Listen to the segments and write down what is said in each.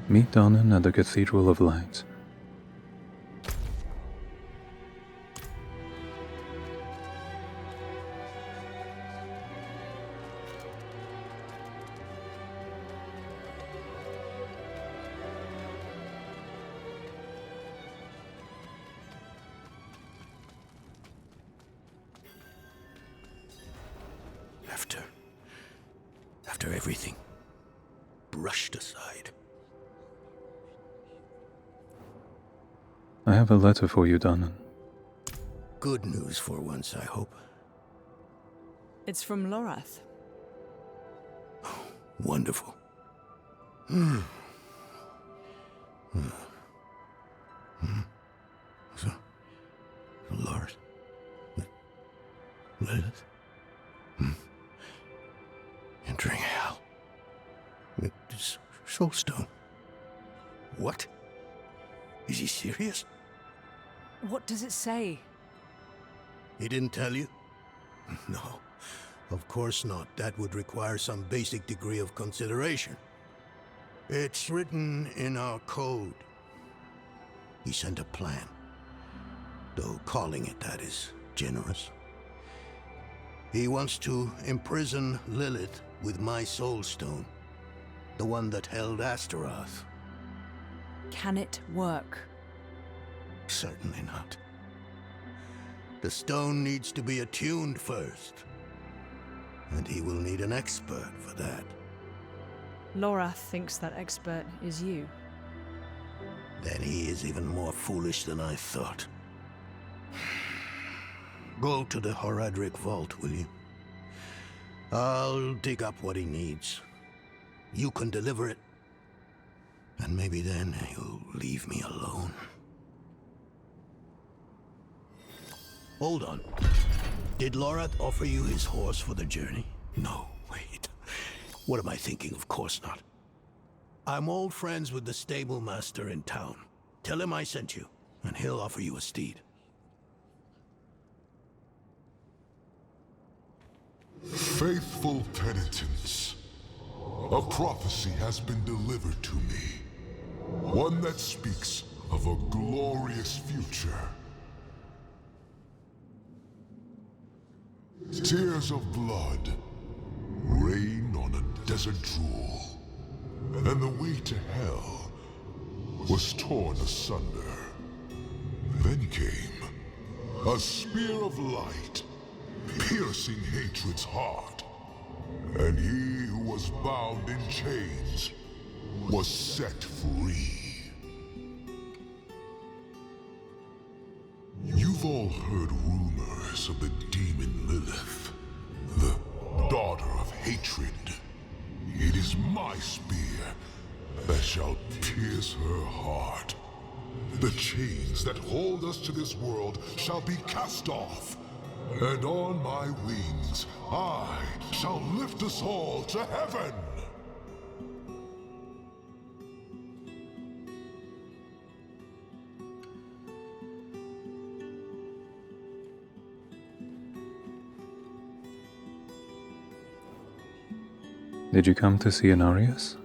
Meet Donnan at the Cathedral of Light. After everything brushed aside. I have a letter for you, Donnan. Good news for once, I hope. It's from Lorath. Wonderful. So, Lord, Lilith, entering hell. Soulstone. What? Is he serious? What does it say? He didn't tell you? No, of course not. That would require some basic degree of consideration. It's written in our code. He sent a plan, though calling it that is generous. He wants to imprison Lilith with my soulstone, the one that held Astaroth. Can it work? Certainly not. The stone needs to be attuned first, and he will need an expert for that. Lorath thinks that expert is you. Then he is even more foolish than I thought. Go to the Horadric vault, will you? I'll dig up what he needs. You can deliver it. And maybe then he'll leave me alone. Hold on. Did Lorath offer you his horse for the journey? No, wait. What am I thinking? Of course not. I'm old friends with the stable master in town. Tell him I sent you, and he'll offer you a steed. Faithful penitents, a prophecy has been delivered to me. One that speaks of a glorious future. Tears of blood rain on a desert drool, and the way to hell was torn asunder. Then came a spear of light, piercing hatred's heart, and he who was bound in chains was set free. You've all heard rumors of the demon Lilith, the daughter of hatred. It is my spear that shall pierce her heart. The chains that hold us to this world shall be cast off, and on my wings I shall lift us all to heaven. Did you come to see Anarius?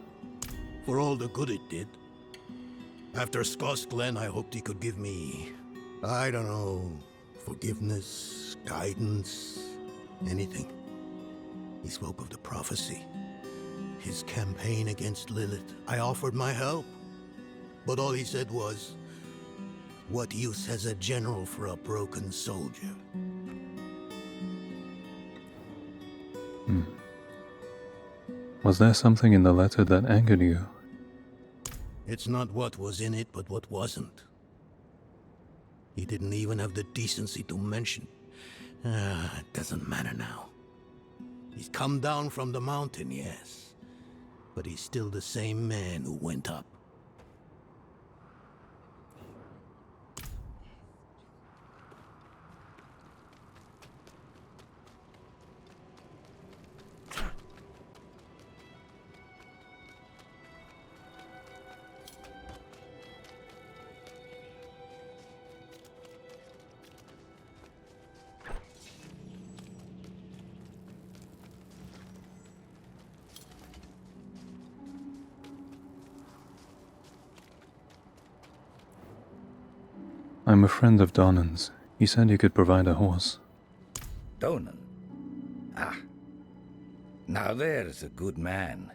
For all the good it did. After Skoss Glen, I hoped he could give me, I don't know, forgiveness, guidance, anything. He spoke of the prophecy, his campaign against Lilith. I offered my help, but all he said was, "What use has a general for a broken soldier?" Was there something in the letter that angered you? It's not what was in it, but what wasn't. He didn't even have the decency to mention. It doesn't matter now. He's come down from the mountain, yes, but he's still the same man who went up. I'm a friend of Donan's. He said he could provide a horse. Donan? Ah. Now there's a good man.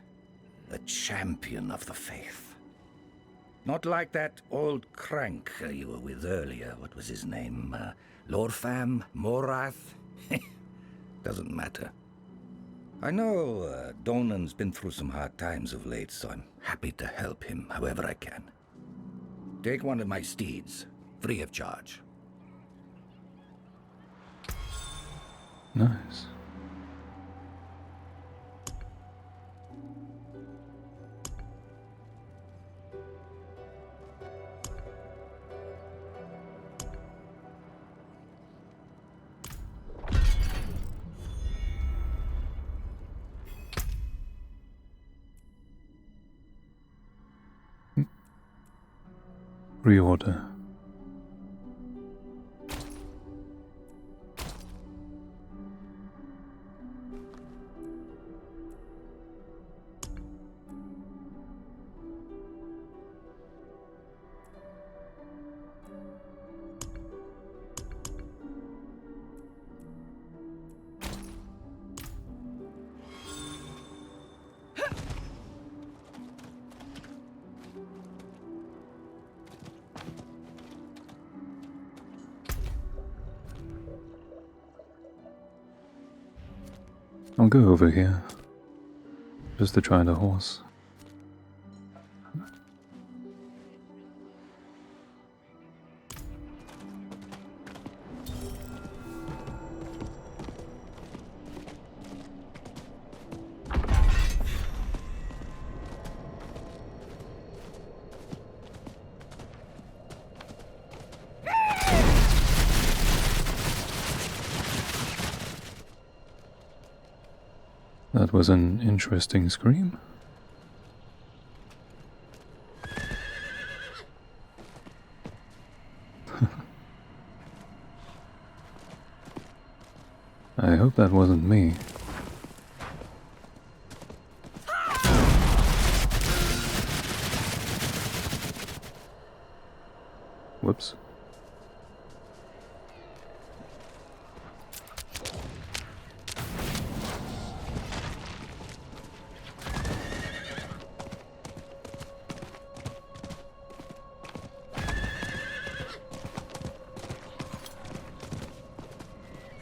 A champion of the faith. Not like that old crank you were with earlier. What was his name? Lorfam? Morath? Doesn't matter. I know Donan's been through some hard times of late, so I'm happy to help him however I can. Take one of my steeds, free of charge. Nice. Reorder. I'll go over here, just to try the horse. That was an interesting scream. I hope that wasn't me. Whoops.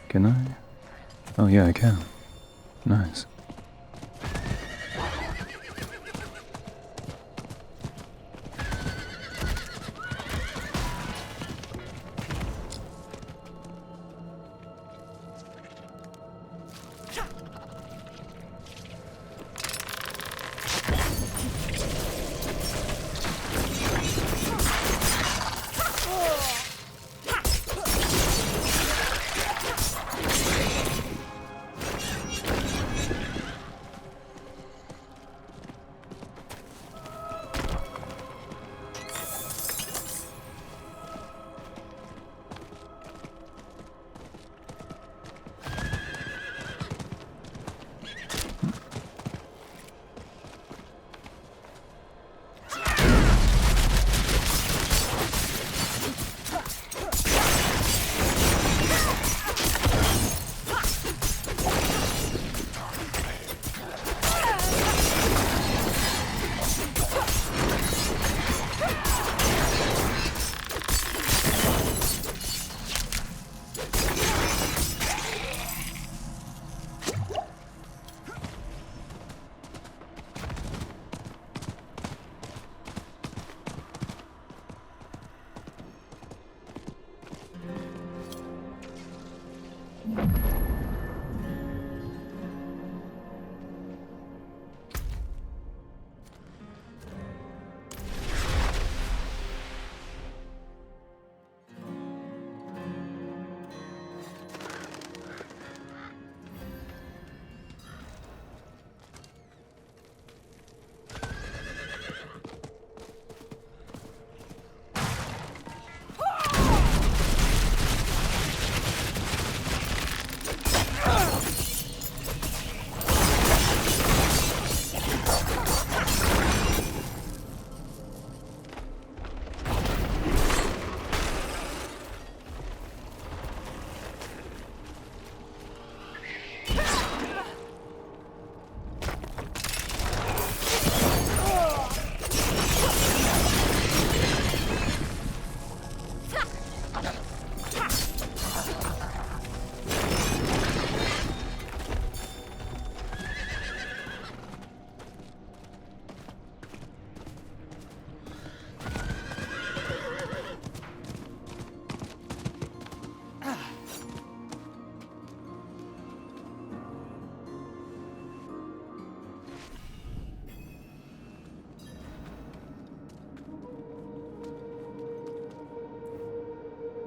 Can I? Oh yeah, I can. Nice.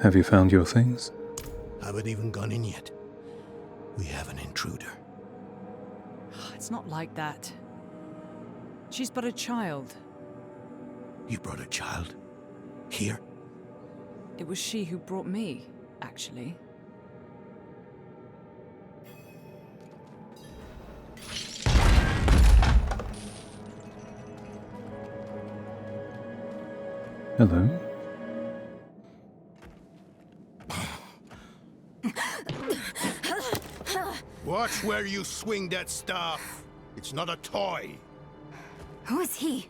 Have you found your things? Haven't even gone in yet. We have an intruder. It's not like that. She's but a child. You brought a child? Here? It was she who brought me, actually. Hello? Watch where you swing that staff. It's not a toy. Who is he?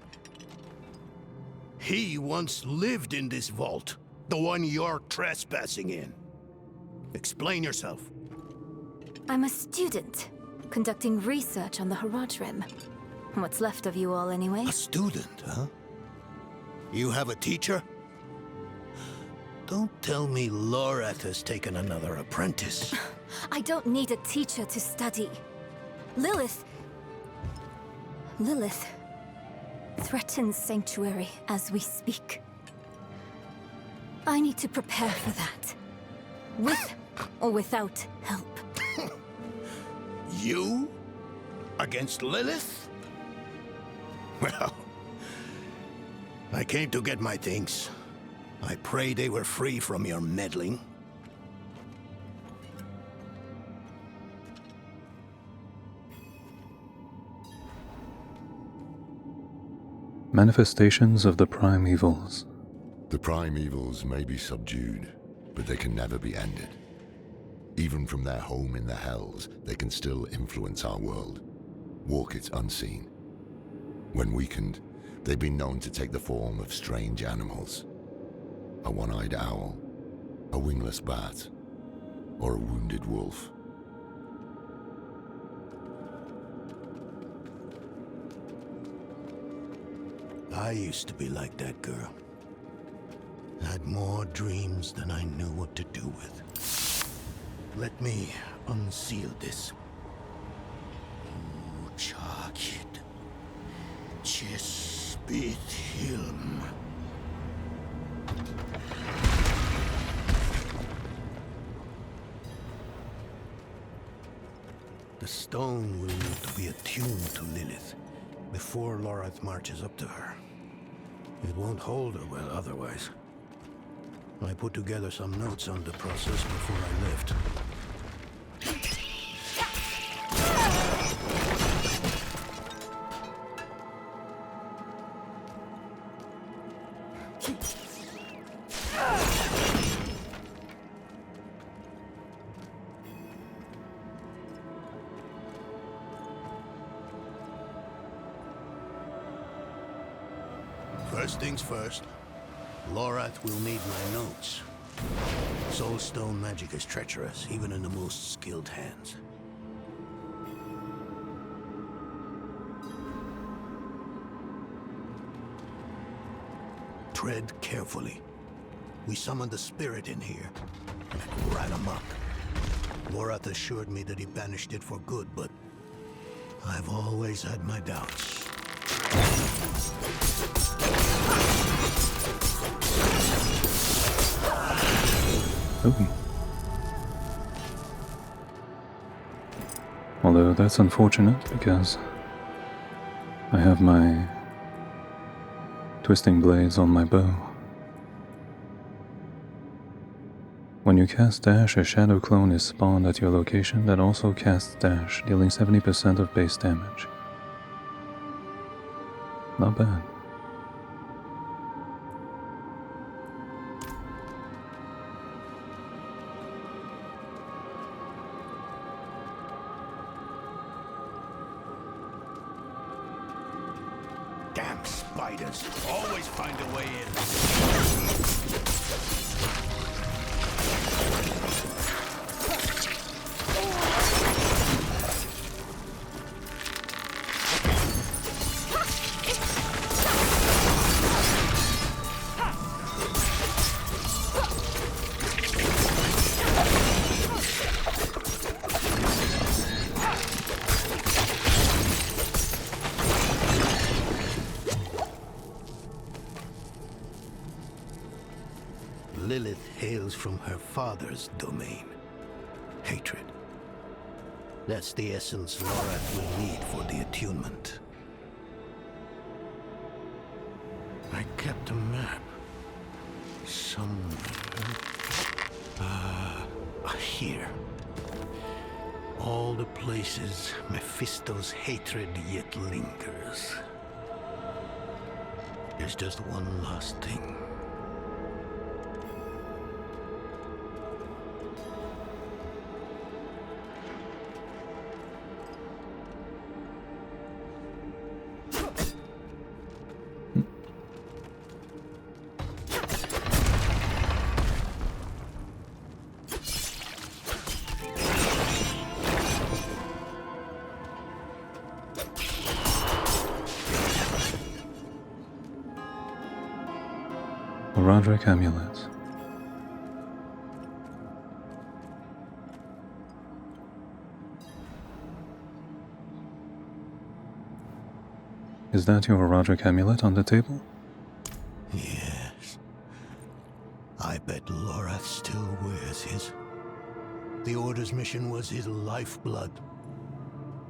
He once lived in this vault. The one you're trespassing in. Explain yourself. I'm a student, conducting research on the Haraj Rim. What's left of you all, anyway? A student, huh? You have a teacher? Don't tell me Lorath has taken another apprentice. I don't need a teacher to study. Lilith threatens Sanctuary as we speak. I need to prepare for that. With or without help. You? Against Lilith? Well, I came to get my things. I pray they were free from your meddling. Manifestations of the primevals. The primevals may be subdued, but they can never be ended. Even from their home in the Hells, they can still influence our world, walk it unseen. When weakened, they've been known to take the form of strange animals. A one-eyed owl, a wingless bat, or a wounded wolf. I used to be like that girl. Had more dreams than I knew what to do with. Let me unseal this. Chakid. Chespit Hilm. The stone will need to be attuned to Lilith before Lorath marches up to her. It won't hold her well otherwise. I put together some notes on the process before I left. First things first, Lorath will need my notes. Soulstone magic is treacherous, even in the most skilled hands. Tread carefully. We summoned the spirit in here, and it ran amok. Lorath assured me that he banished it for good, but I've always had my doubts. Okay. Although that's unfortunate because I have my twisting blades on my bow. When you cast Dash, a shadow clone is spawned at your location that also casts Dash, dealing 70% of base damage. Not bad. Damn spiders. Always find a way in. Lilith hails from her father's domain. Hatred. That's the essence Lorath will need for the attunement. I kept a map. Somewhere. Here. All the places Mephisto's hatred yet lingers. There's just one last thing. Roderick amulet. Is that your Roderick amulet on the table? Yes. I bet Lorath still wears his. The Order's mission was his lifeblood.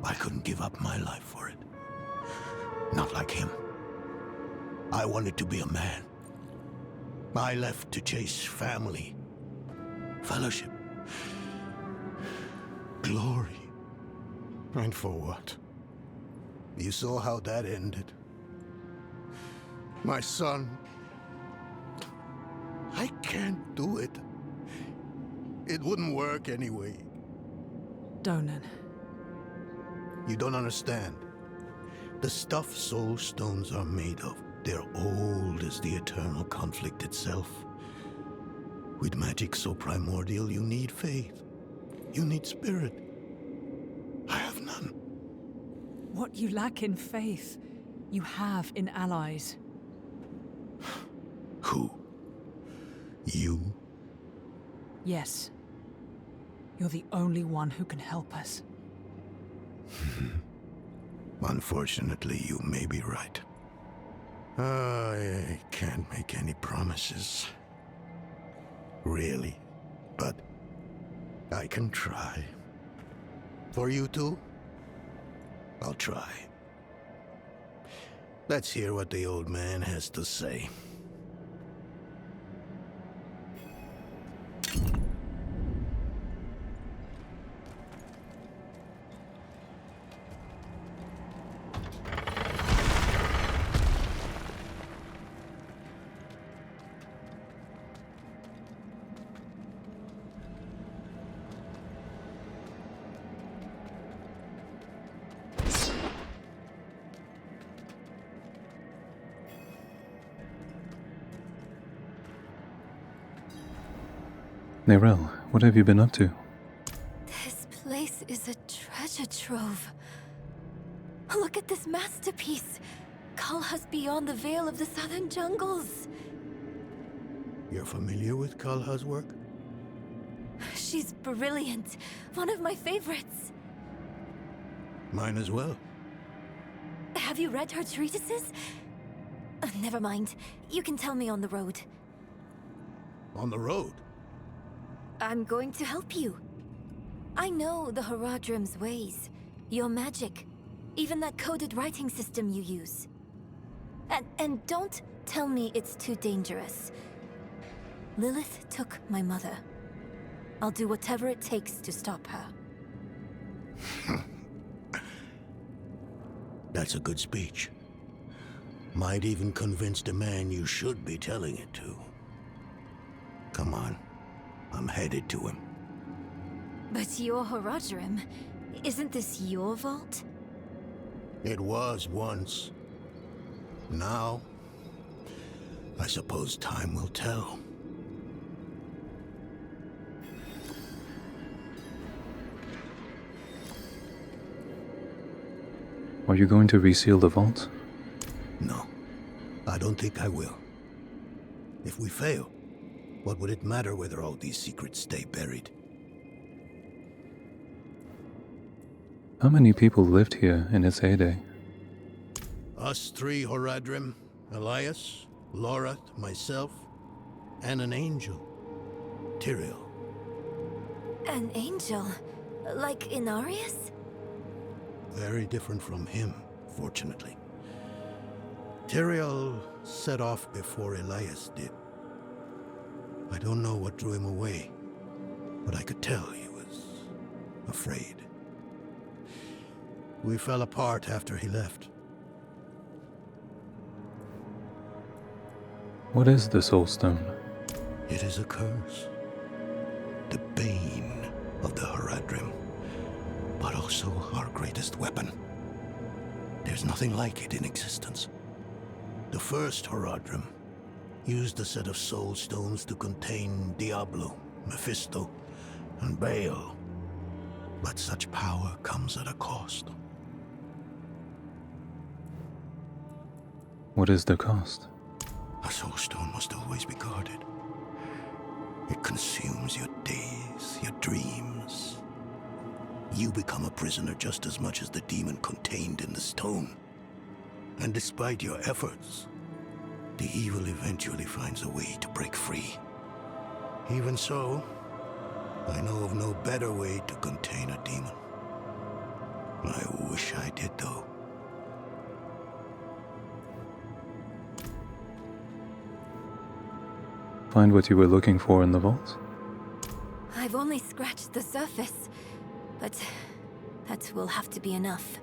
I couldn't give up my life for it. Not like him. I wanted to be a man. I left to chase family, fellowship, glory. And for what? You saw how that ended. My son. I can't do it. It wouldn't work anyway. Donan. You don't understand. The stuff soul stones are made of. They're old as the eternal conflict itself. With magic so primordial, you need faith. You need spirit. I have none. What you lack in faith, you have in allies. Who? You? Yes. You're the only one who can help us. Unfortunately, you may be right. I can't make any promises. Really. But I can try. For you two, I'll try. Let's hear what the old man has to say. Nerel, what have you been up to? This place is a treasure trove. Look at this masterpiece. Kalha's beyond the veil of the southern jungles. You're familiar with Kalha's work? She's brilliant. One of my favorites. Mine as well. Have you read her treatises? Never mind. You can tell me on the road. On the road? I'm going to help you. I know the Horadrim's ways, your magic, even that coded writing system you use. And don't tell me it's too dangerous. Lilith took my mother. I'll do whatever it takes to stop her. That's a good speech. Might even convince the man you should be telling it to. Come on. I'm headed to him. But your Horadrim, isn't this your vault? It was once. Now, I suppose time will tell. Are you going to reseal the vault? No, I don't think I will. If we fail, what would it matter whether all these secrets stay buried? How many people lived here in its heyday? Us three Horadrim, Elias, Lorath, myself, and an angel. Tyrael. An angel? Like Inarius? Very different from him, fortunately. Tyrael set off before Elias did. I don't know what drew him away, but I could tell he was afraid. We fell apart after he left. What is the Soul Stone? It is a curse. The bane of the Haradrim, but also our greatest weapon. There's nothing like it in existence. The first Haradrim used a set of soul stones to contain Diablo, Mephisto, and Baal. But such power comes at a cost. What is the cost? A soul stone must always be guarded. It consumes your days, your dreams. You become a prisoner just as much as the demon contained in the stone. And despite your efforts, the evil eventually finds a way to break free. Even so, I know of no better way to contain a demon. I wish I did, though. Find what you were looking for in the vault? I've only scratched the surface, but that will have to be enough.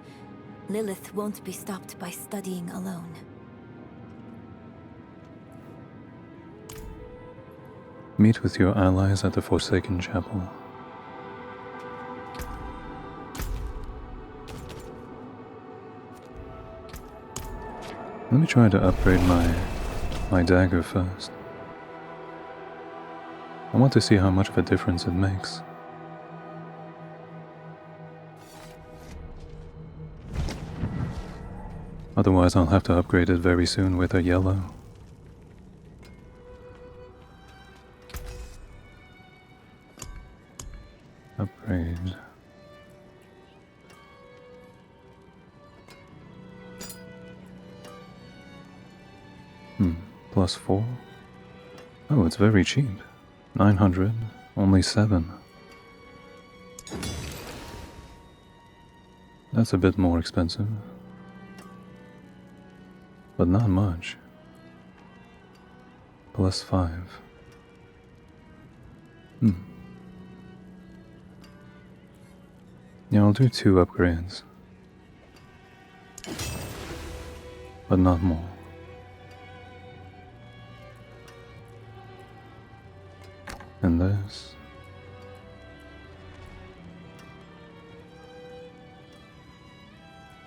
Lilith won't be stopped by studying alone. Meet with your allies at the Forsaken Chapel. Let me try to upgrade my dagger first. I want to see how much of a difference it makes. Otherwise I'll have to upgrade it very soon with a yellow. Upgrade. +4. Oh, it's very cheap. 900, only 7. That's a bit more expensive. But not much. +5. Yeah, I'll do 2 upgrades. But not more. And this.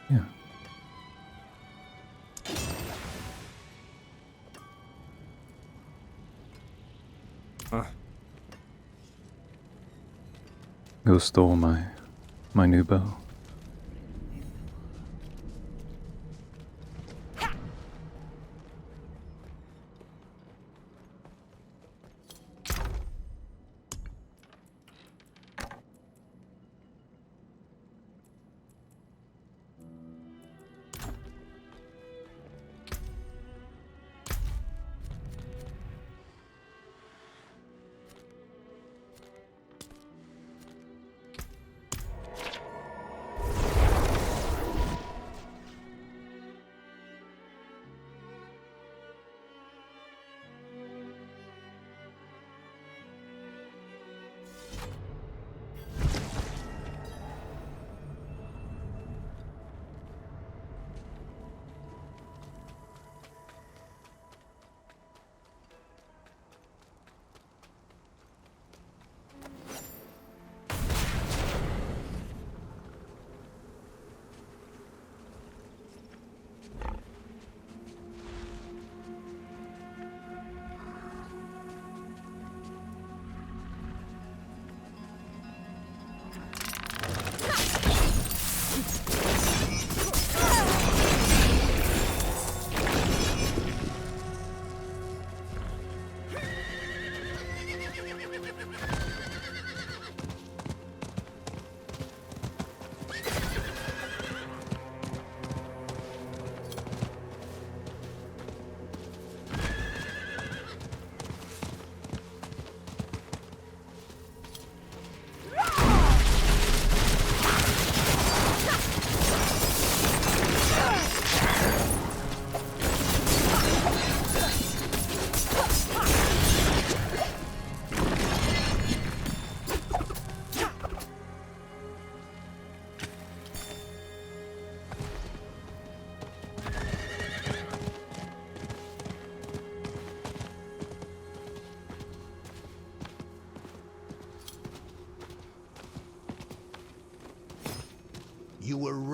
Yeah. Go store my new bow.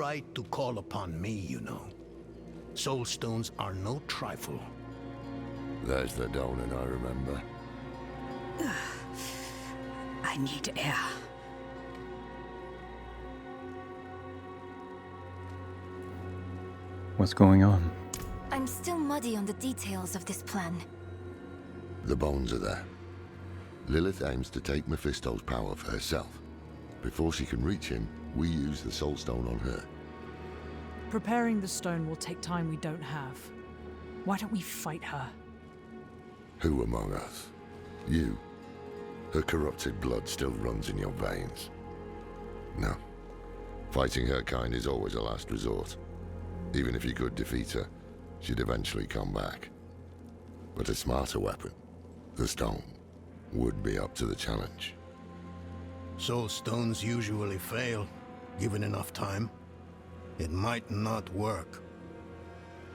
right to call upon me, you know. Soul stones are no trifle. There's the Donan I remember. I need air. What's going on? I'm still muddy on the details of this plan. The bones are there. Lilith aims to take Mephisto's power for herself. Before she can reach him, we use the Soul Stone on her. Preparing the stone will take time we don't have. Why don't we fight her? Who among us? You. Her corrupted blood still runs in your veins. No. Fighting her kind is always a last resort. Even if you could defeat her, she'd eventually come back. But a smarter weapon, the stone, would be up to the challenge. Soul stones usually fail, given enough time. It might not work.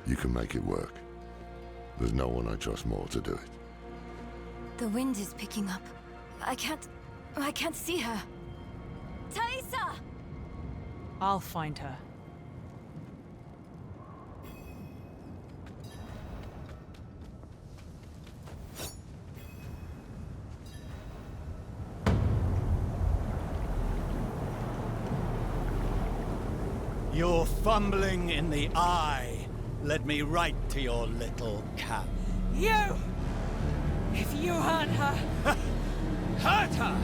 You can make it work. There's no one I trust more to do it. The wind is picking up. I can't see her. Thaisa! I'll find her. Your fumbling in the eye led me right to your little camp. You! If you hurt her... Hurt her!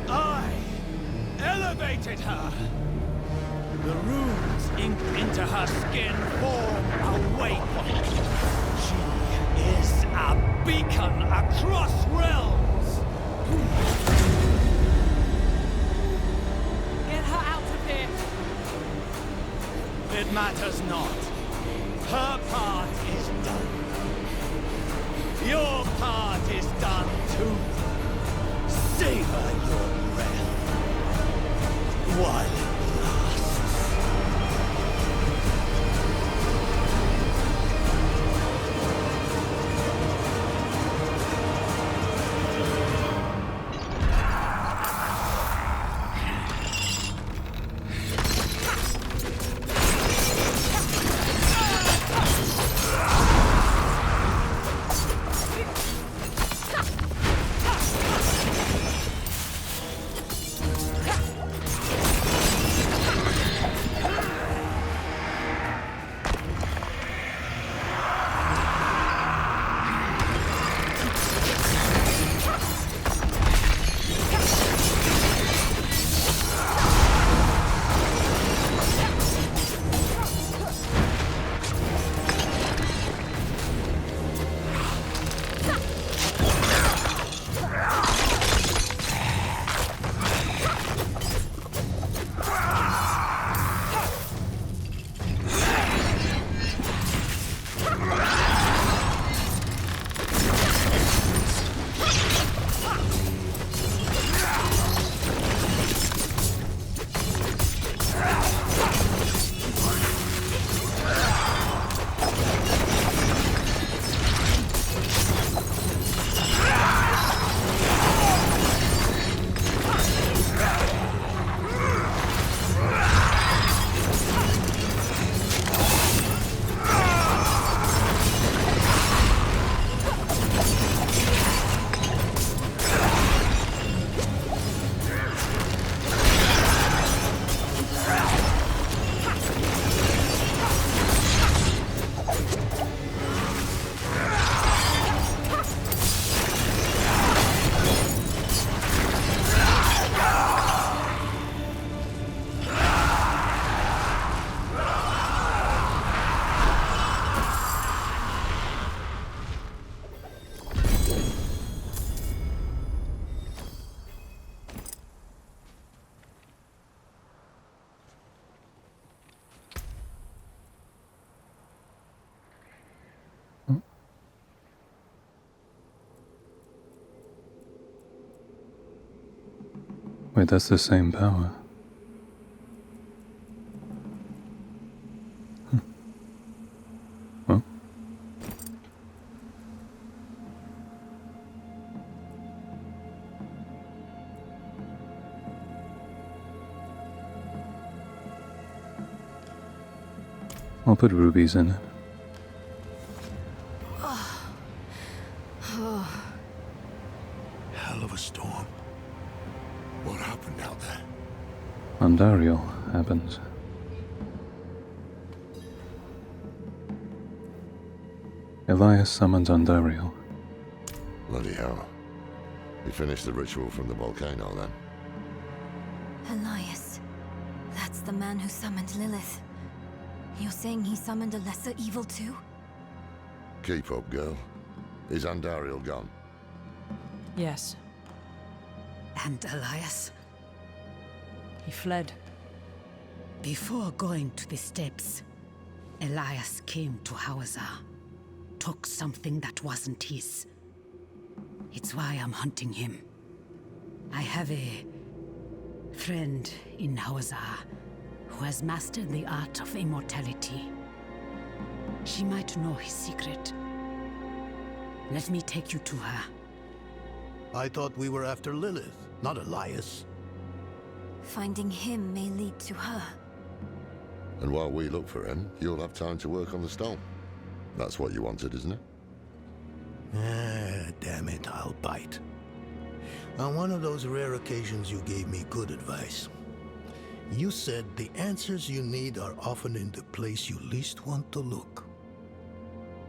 I elevated her! The runes inked into her skin form a waypoint. She is a beacon across realms! Get her out of here! It matters not. Her part is done. Your part is done too. Savor your breath while it lasts. Wait, that's the same power. Well, I'll put rubies in it. Hell of a storm. What happened out there? Andariel happens. Elias summoned Andariel. Bloody hell. You finished the ritual from the volcano then? Elias. That's the man who summoned Lilith. You're saying he summoned a lesser evil too? Keep up, girl. Is Andariel gone? Yes. And Elias? He fled. Before going to the steps, Elias came to Hawazar. Took something that wasn't his. It's why I'm hunting him. I have a friend in Hawazar who has mastered the art of immortality. She might know his secret. Let me take you to her. I thought we were after Lilith, not Elias. Finding him may lead to her. And while we look for him, you'll have time to work on the stone. That's what you wanted, isn't it? Ah, damn it, I'll bite. On one of those rare occasions you gave me good advice. You said the answers you need are often in the place you least want to look.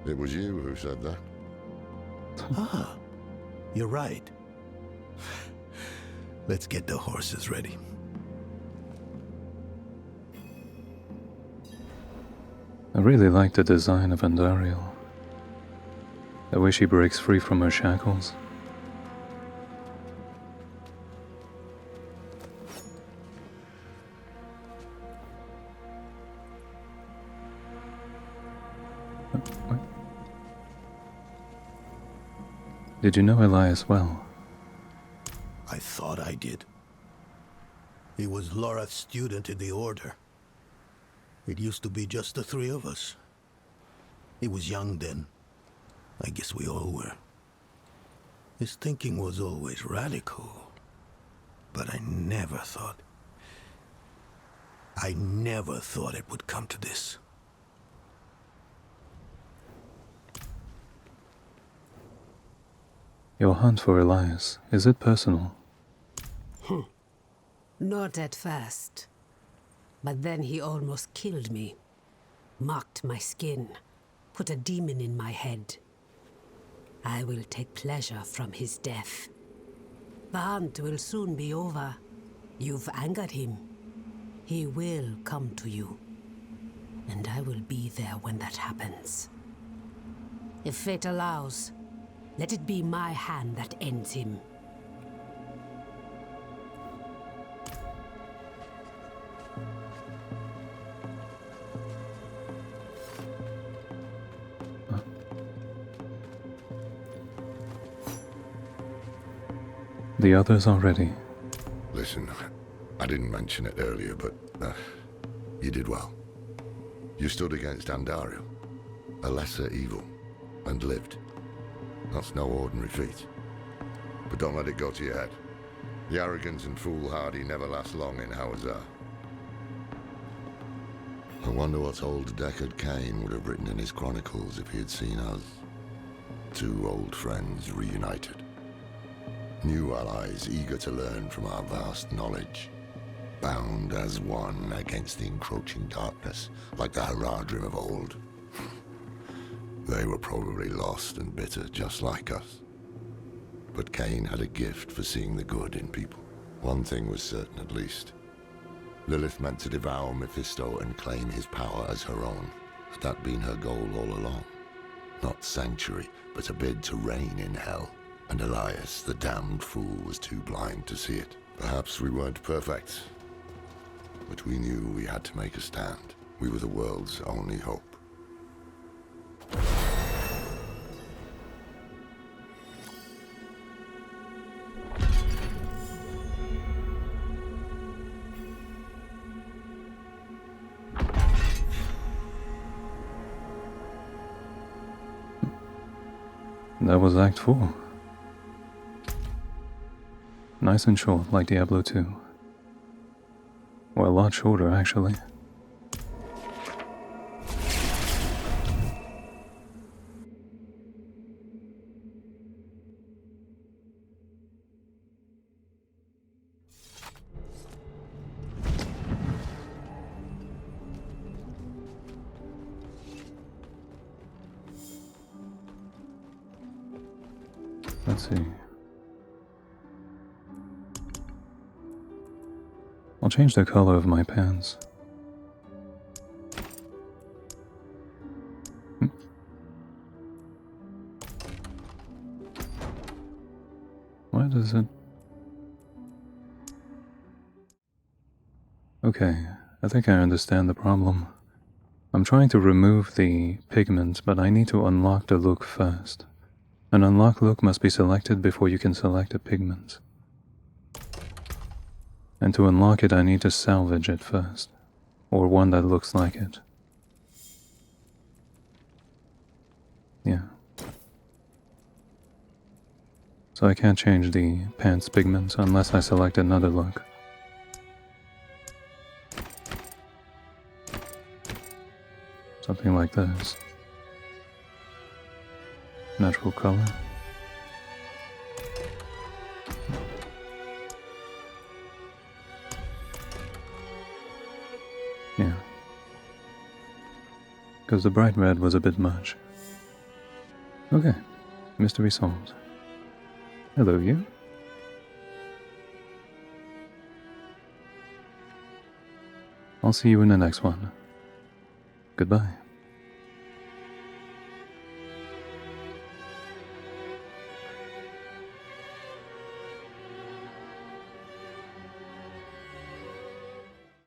It was you who said that. Ah, you're right. Let's get the horses ready. I really like the design of Andariel. The way she breaks free from her shackles. What? Did you know Elias well? I thought I did. He was Lorath's student in the Order. It used to be just the three of us. He was young then. I guess we all were. His thinking was always radical. But I never thought it would come to this. Your hunt for Elias, is it personal? Not at first. But then he almost killed me. Marked my skin. Put a demon in my head. I will take pleasure from his death. The hunt will soon be over. You've angered him. He will come to you. And I will be there when that happens. If fate allows, let it be my hand that ends him. The others are ready. Listen, I didn't mention it earlier, but you did well. You stood against Andariel, a lesser evil, and lived. That's no ordinary feat. But don't let it go to your head. The arrogance and foolhardy never last long in Hawazar. I wonder what old Deckard Cain would have written in his chronicles if he had seen us. Two old friends reunited. New allies eager to learn from our vast knowledge. Bound as one against the encroaching darkness, like the Haradrim of old. They were probably lost and bitter, just like us. But Cain had a gift for seeing the good in people. One thing was certain, at least. Lilith meant to devour Mephisto and claim his power as her own. Had that been her goal all along? Not sanctuary, but a bid to reign in hell. And Elias, the damned fool, was too blind to see it. Perhaps we weren't perfect, but we knew we had to make a stand. We were the world's only hope. That was Act 4. Nice and short, like Diablo 2. Well, a lot shorter, actually. Let's see. I'll change the color of my pants. Why does it... Okay, I think I understand the problem. I'm trying to remove the pigment, but I need to unlock the look first. An unlock look must be selected before you can select a pigment. And to unlock it, I need to salvage it first. Or one that looks like it. Yeah. So I can't change the pants pigment unless I select another look. Something like this. Natural color. Yeah. Because the bright red was a bit much. Okay. Mystery solved. Hello, you. I'll see you in the next one. Goodbye.